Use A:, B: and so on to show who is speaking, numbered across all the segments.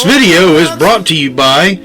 A: video is brought to you by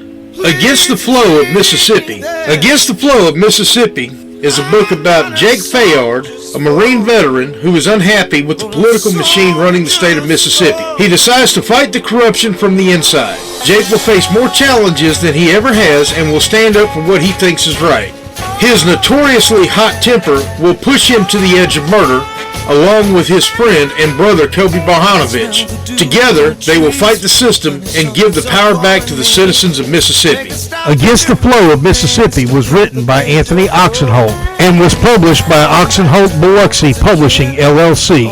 A: Against the Flow of Mississippi. Against the Flow of Mississippi is a book about Jake Fayard, a Marine veteran who is unhappy with the political machine running the state of Mississippi. He decides to fight the corruption from the inside. Jake will face more challenges than he ever has and will stand up for what he thinks is right. His notoriously hot temper will push him to the edge of murder, along with his friend and brother Kobe Barhanovich. Together, they will fight the system and give the power back to the citizens of Mississippi. Against the Flow of Mississippi was written by Anthony Oksenholt and was published by Oksenholt Biloxi Publishing, LLC.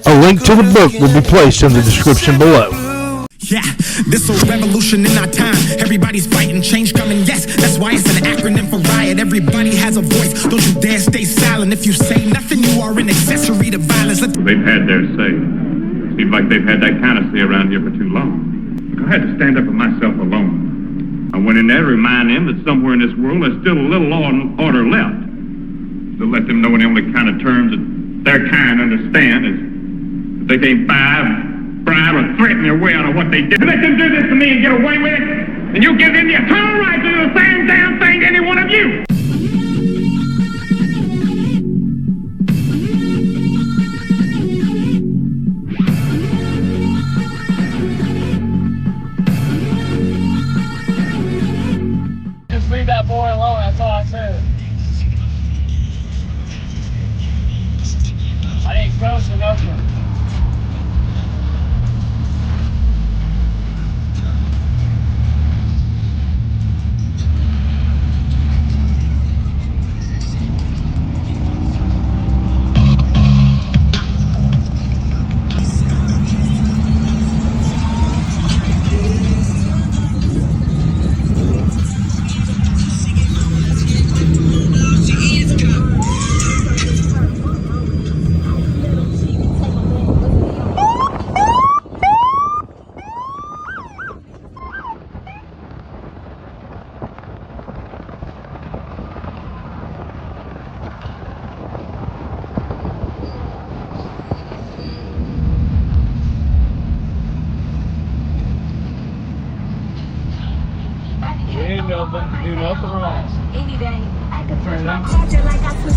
A: A link to the book will be placed in the description below.
B: Yeah, this a revolution in our time. Everybody's fighting, change coming, yes. That's why it's an acronym for riot. Everybody has a voice. Don't you dare stay silent. If you say nothing, you are an accessory to violence.
C: They've had their say. Seems like they've had that kind of say around here for too long. Look, I had to stand up for myself alone. I went in there to remind them that somewhere in this world there's still a little order left. To let them know in the only kind of terms that their kind understand is that they can't bribe or threaten their way out of what they did. Let them do this to me and get away with it, and you give them the eternal right to do the same damn thing to any one of you.
D: Just leave that boy alone, that's all I said. I ain't close to nothing. Do nothing wrong.
E: Any day. I could touch my culture like I could.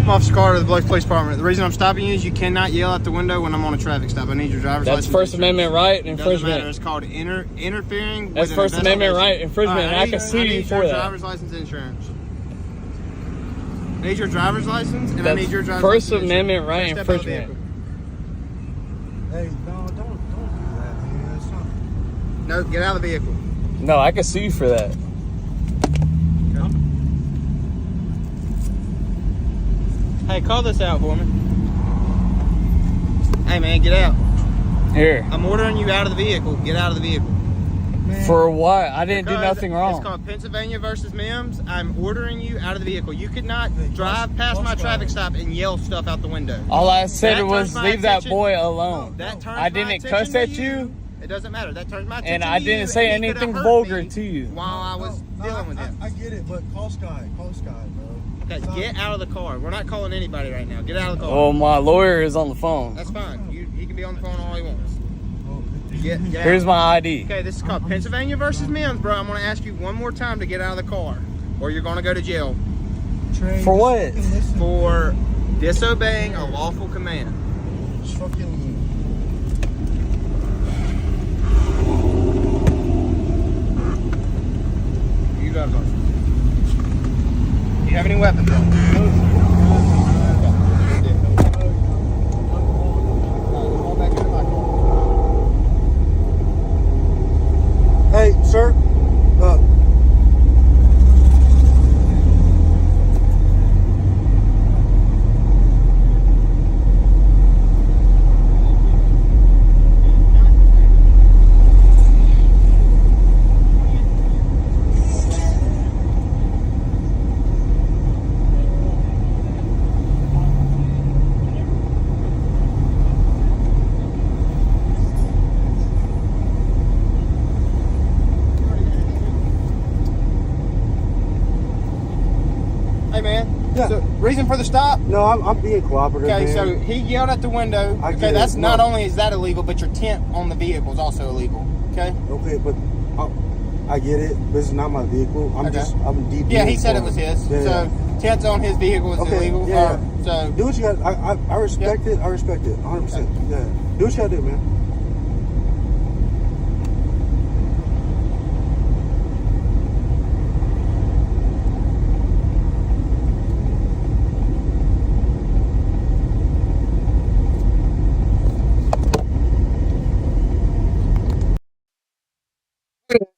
F: I'm Officer Carter of the Biloxi Police Department. The reason I'm stopping you is you cannot yell out the window when I'm on a traffic stop. I need your driver's license.
D: That's First Amendment right, infringement.
F: Doesn't matter. It's called interfering.
D: That's
F: with
D: First
F: an
D: Amendment right,
F: investigation.
D: infringement, and I can sue you for that.
F: I need your driver's license and insurance. I need your driver's license, and
D: That's
F: I need your driver's
D: First
F: license.
D: Amendment right,
F: Step out of the
D: infringement.
F: vehicle.
G: Hey, no, don't do that, man. That's not...
F: No, get out of the vehicle.
D: No, I can sue you for that.
F: Hey, call this out for me. Hey, man, get out.
D: Here.
F: I'm ordering you out of the vehicle. Get out of the vehicle.
G: Man.
D: For what? I didn't do
F: Because
D: nothing wrong.
F: It's called Pennsylvania versus Mims. I'm ordering you out of the vehicle. You could not drive past my traffic stop and yell stuff out the window.
D: All I said
F: That
D: was
F: turns my
D: leave that
F: attention-
D: boy alone.
F: That turns
D: I
F: my
D: didn't
F: attention
D: cuss
F: to
D: at you,
F: It doesn't matter. That turns my attention
D: and
F: to
D: I
F: you,
D: didn't say
F: and he could
D: anything
F: have hurt
D: vulgar
F: me
D: to you.
F: while I was dealing with him.
G: I get it, but call Sky, bro.
F: Okay, get out of the car. We're not calling anybody right now. Get out of the car.
D: Well, my lawyer is on the phone.
F: That's fine. He can be on the phone all he wants. Get
D: Here's
F: out.
D: my ID.
F: Okay, this is called Pennsylvania versus Mims, bro. I'm going to ask you one more time to get out of the car, or you're going to go to jail
D: For what?
F: for disobeying a lawful command.
G: Just fucking...
F: You got it. Do you have any weapons?
G: Hey, sir.
F: Reason for the stop?
G: No, I'm being cooperative.
F: Okay,
G: man.
F: so he yelled at the window.
G: I
F: Okay,
G: get
F: that's
G: it.
F: not
G: No.
F: only is that illegal, but your tent on the vehicle is also illegal. Okay.
G: Okay, but I get it. This is not my vehicle. I'm deep.
F: Yeah, he said it was his.
G: Yeah,
F: so tents on his vehicle is illegal.
G: Yeah.
F: So
G: do what you got. I respect it. I respect it. 100%. Yeah. Do what you gotta do, man.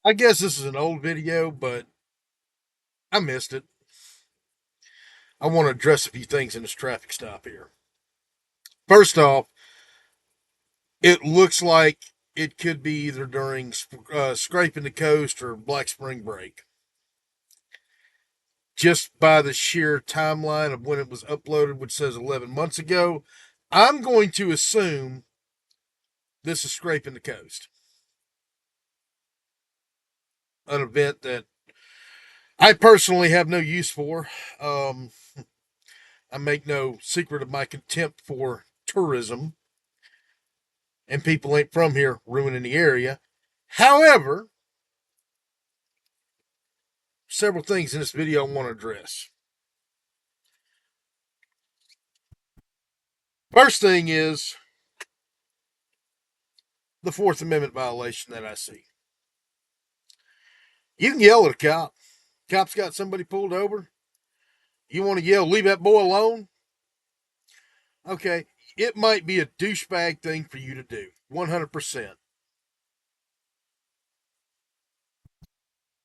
A: I guess this is an old video, but I missed it. I want to address a few things in this traffic stop here. First off, it looks like it could be either during scraping the coast or Black Spring break. Just by the sheer timeline of when it was uploaded, which says 11 months ago, I'm going to assume this is scraping the coast. An event that I personally have no use for. I make no secret of my contempt for tourism, and people ain't from here ruining the area. However, several things in this video I want to address. First thing is the Fourth Amendment violation that I see. You can yell at a cop. Cop's got somebody pulled over. You want to yell, leave that boy alone? Okay, it might be a douchebag thing for you to do. 100%.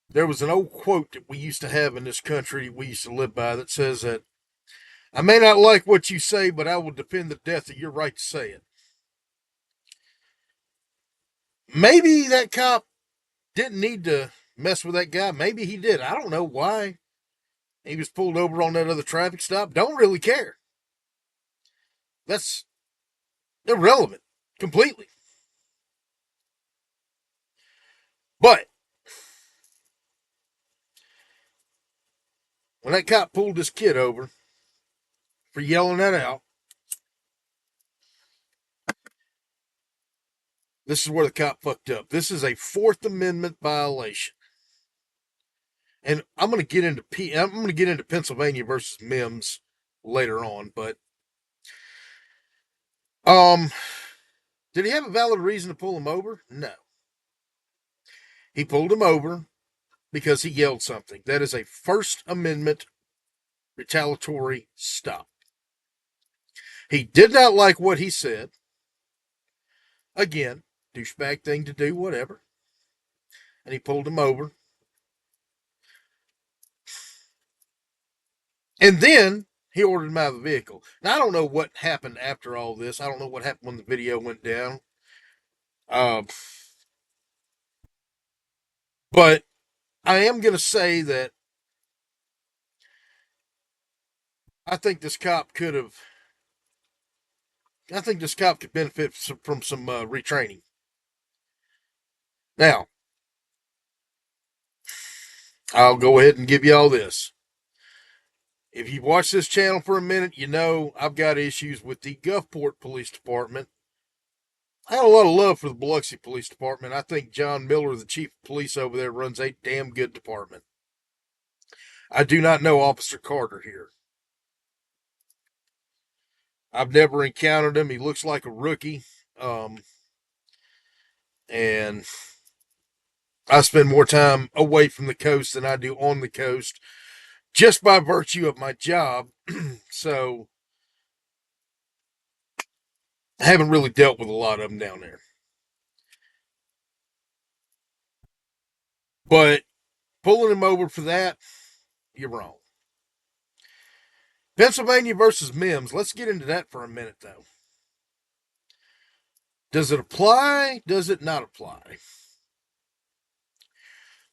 A: There was an old quote that we used to have in this country we used to live by that says that I may not like what you say, but I will defend the death of your right to say it. Maybe that cop didn't need to mess with that guy. Maybe he did. I don't know why he was pulled over on that other traffic stop. Don't really care. That's irrelevant completely. But when that cop pulled this kid over for yelling that out, this is where the cop fucked up. This is a Fourth Amendment violation. And I'm going to get into Pennsylvania versus Mims later on, but did he have a valid reason to pull him over? No. He pulled him over because he yelled something. That is a First Amendment retaliatory stop. He did not like what he said. Again, douchebag thing to do, whatever. And he pulled him over. And then he ordered him out of the vehicle. Now, I don't know what happened after all this. I don't know what happened when the video went down. But I am going to say that I think this cop could benefit from some retraining. Now, I'll go ahead and give you all this. If you've watched this channel for a minute, you know I've got issues with the Gulfport Police Department. I have a lot of love for the Biloxi Police Department. I think John Miller, the chief of police over there, runs a damn good department. I do not know Officer Carter here. I've never encountered him. He looks like a rookie. And I spend more time away from the coast than I do on the coast just by virtue of my job. So I haven't really dealt with a lot of them down there. But pulling him over for that, you're wrong. Pennsylvania versus Mims. Let's get into that for a minute, though. Does it apply? Does it not apply?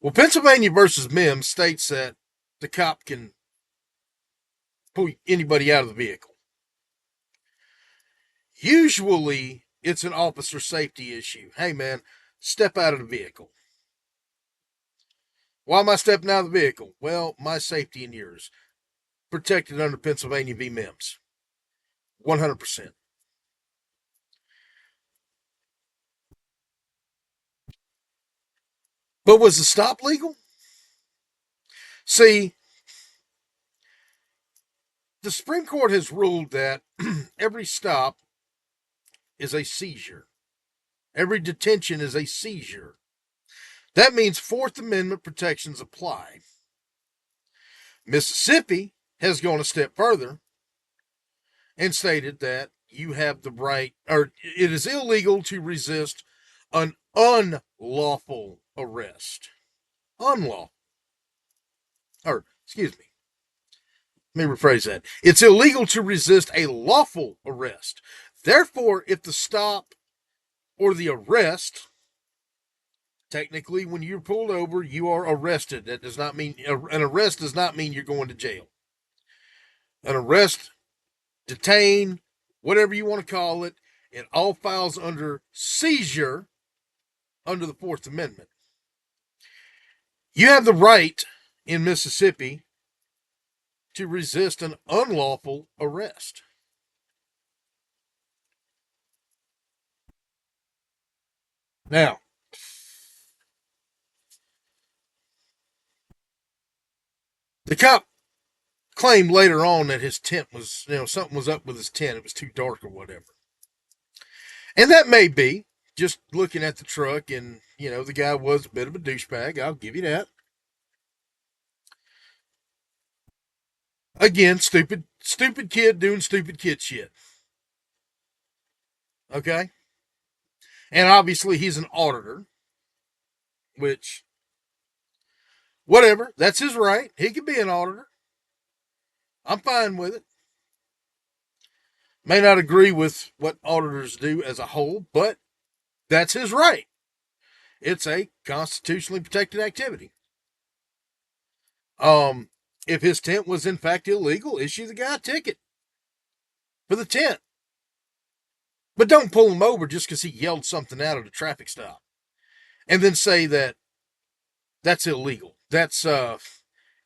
A: Well, Pennsylvania versus Mims states that the cop can pull anybody out of the vehicle. Usually, it's an officer safety issue. Hey, man, step out of the vehicle. Why am I stepping out of the vehicle? Well, my safety and yours. protected under Pennsylvania v. Mims. 100%. But was the stop legal? See, the Supreme Court has ruled that every stop is a seizure. Every detention is a seizure. That means Fourth Amendment protections apply. Mississippi has gone a step further and stated that you have the right, or it is illegal to resist an unlawful arrest. Unlawful. Or, excuse me. Let me rephrase that. It's illegal to resist a lawful arrest. Therefore, if the stop or the arrest, technically, when you're pulled over, you are arrested. That does not mean, an arrest does not mean you're going to jail. An arrest, detain, whatever you want to call it, it all falls under seizure under the Fourth Amendment. You have the right in Mississippi to resist an unlawful arrest. Now, the cop claimed later on that his tent was, something was up with his tent. It was too dark or whatever. And that may be, just looking at the truck, and, the guy was a bit of a douchebag. I'll give you that. Again, stupid kid doing stupid kid shit. Okay? And obviously he's an auditor, which, whatever, that's his right. He can be an auditor. I'm fine with it. May not agree with what auditors do as a whole, but that's his right. It's a constitutionally protected activity. If his tent was in fact illegal, issue the guy a ticket for the tent. But don't pull him over just because he yelled something out at a traffic stop. And then say that that's illegal. That's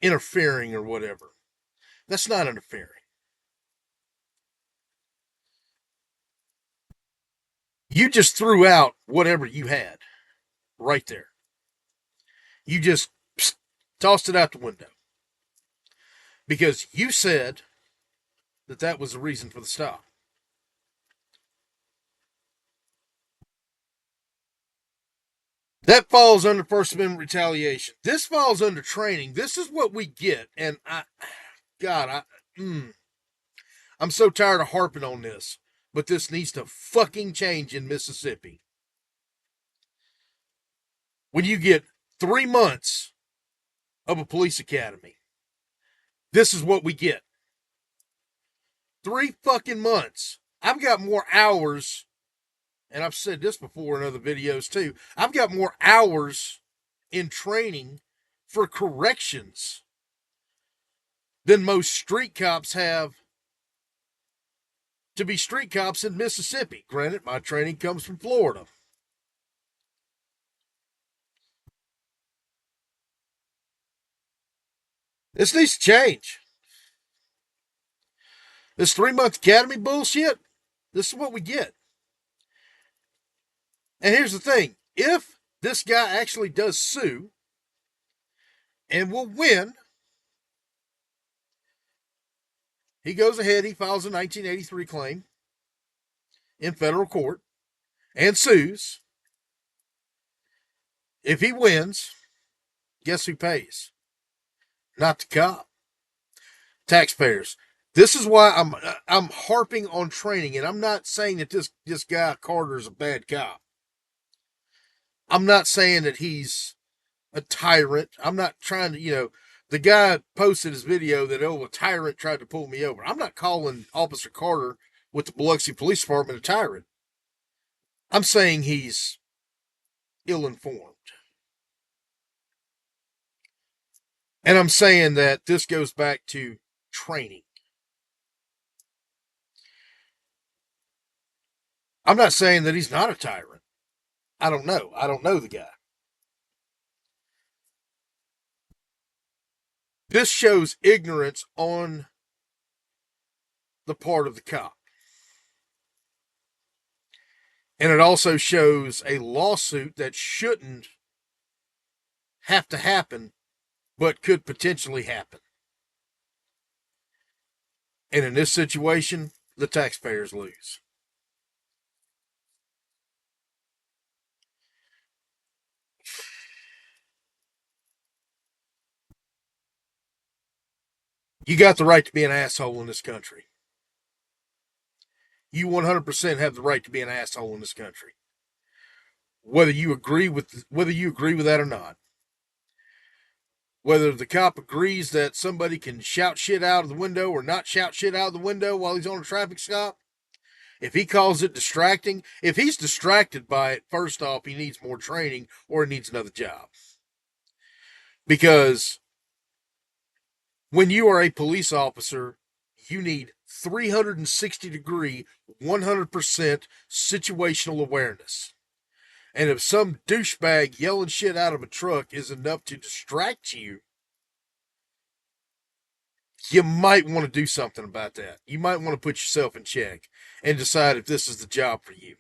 A: interfering or whatever. That's not interfering. You just threw out whatever you had right there. You just tossed it out the window. Because you said that was the reason for the stop. That falls under First Amendment retaliation. This falls under training. This is what we get. And I'm so tired of harping on this. But this needs to fucking change in Mississippi. When you get 3 months of a police academy, this is what we get. 3 fucking months. I've got more hours, and I've said this before in other videos too, I've got more hours in training for corrections than most street cops have to be street cops in Mississippi. Granted, my training comes from Florida. This needs to change. This 3-month academy bullshit, this is what we get. And here's the thing. If this guy actually does sue and will win, he goes ahead, he files a 1983 claim in federal court and sues. If he wins, guess who pays? Not the cop. Taxpayers. This is why I'm harping on training, and I'm not saying that this guy Carter is a bad cop. I'm not saying that he's a tyrant. I'm not trying to, the guy posted his video that, a tyrant tried to pull me over. I'm not calling Officer Carter with the Biloxi Police Department a tyrant. I'm saying he's ill-informed. And I'm saying that this goes back to training. I'm not saying that he's not a tyrant. I don't know. I don't know the guy. This shows ignorance on the part of the cop. And it also shows a lawsuit that shouldn't have to happen, but could potentially happen. And in this situation, the taxpayers lose. You got the right to be an asshole in this country. You 100% have the right to be an asshole in this country. Whether you agree with that or not. Whether the cop agrees that somebody can shout shit out of the window or not shout shit out of the window while he's on a traffic stop. If he calls it distracting, if he's distracted by it, first off, he needs more training or he needs another job. Because when you are a police officer, you need 360-degree, 100% situational awareness. And if some douchebag yelling shit out of a truck is enough to distract you, you might want to do something about that. You might want to put yourself in check and decide if this is the job for you.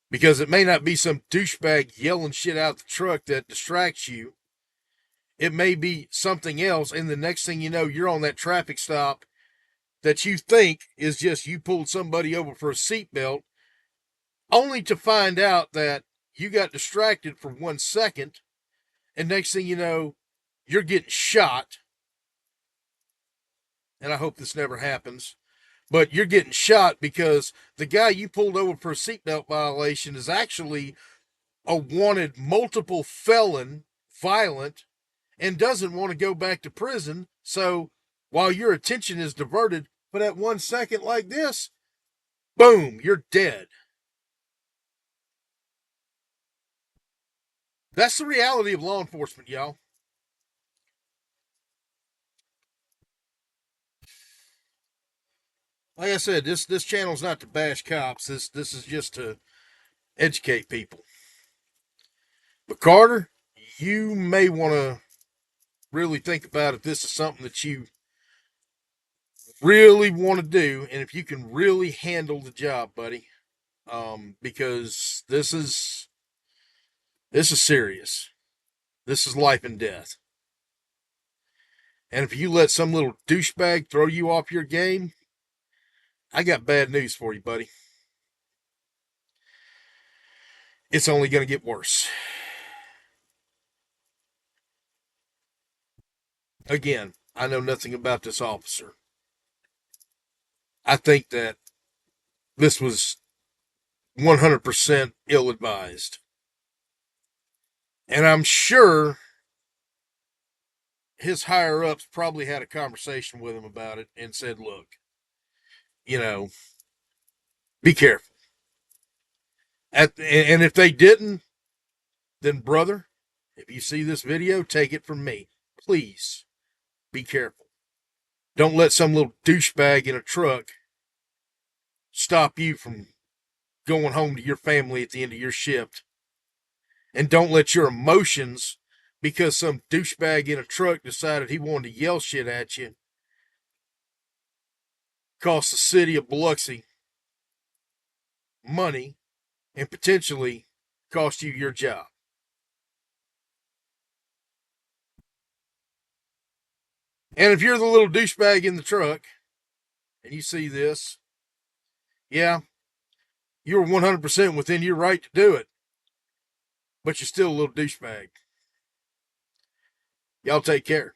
A: Because it may not be some douchebag yelling shit out the truck that distracts you. It may be something else, and the next thing you know, you're on that traffic stop that you think is just you pulled somebody over for a seatbelt, only to find out that you got distracted for 1 second, and next thing you know, you're getting shot. And I hope this never happens, but you're getting shot because the guy you pulled over for a seatbelt violation is actually a wanted multiple felon, violent, and doesn't want to go back to prison. So while your attention is diverted for that 1 second like this, boom, you're dead. That's the reality of law enforcement, y'all. Like I said, this channel's not to bash cops. This is just to educate people. But Carter, you may want to really think about if this is something that you really want to do, and if you can really handle the job, buddy. Because this is serious. This is life and death. And if you let some little douchebag throw you off your game, I got bad news for you, buddy. It's only going to get worse. Again, I know nothing about this officer. I think that this was 100% ill-advised. And I'm sure his higher-ups probably had a conversation with him about it and said, look, be careful. And if they didn't, then brother, if you see this video, take it from me. Please be careful. Don't let some little douchebag in a truck stop you from going home to your family at the end of your shift. And don't let your emotions, because some douchebag in a truck decided he wanted to yell shit at you, cost the city of Biloxi money and potentially cost you your job. And if you're the little douchebag in the truck and you see this, yeah, you're 100% within your right to do it, but you're still a little douchebag. Y'all take care.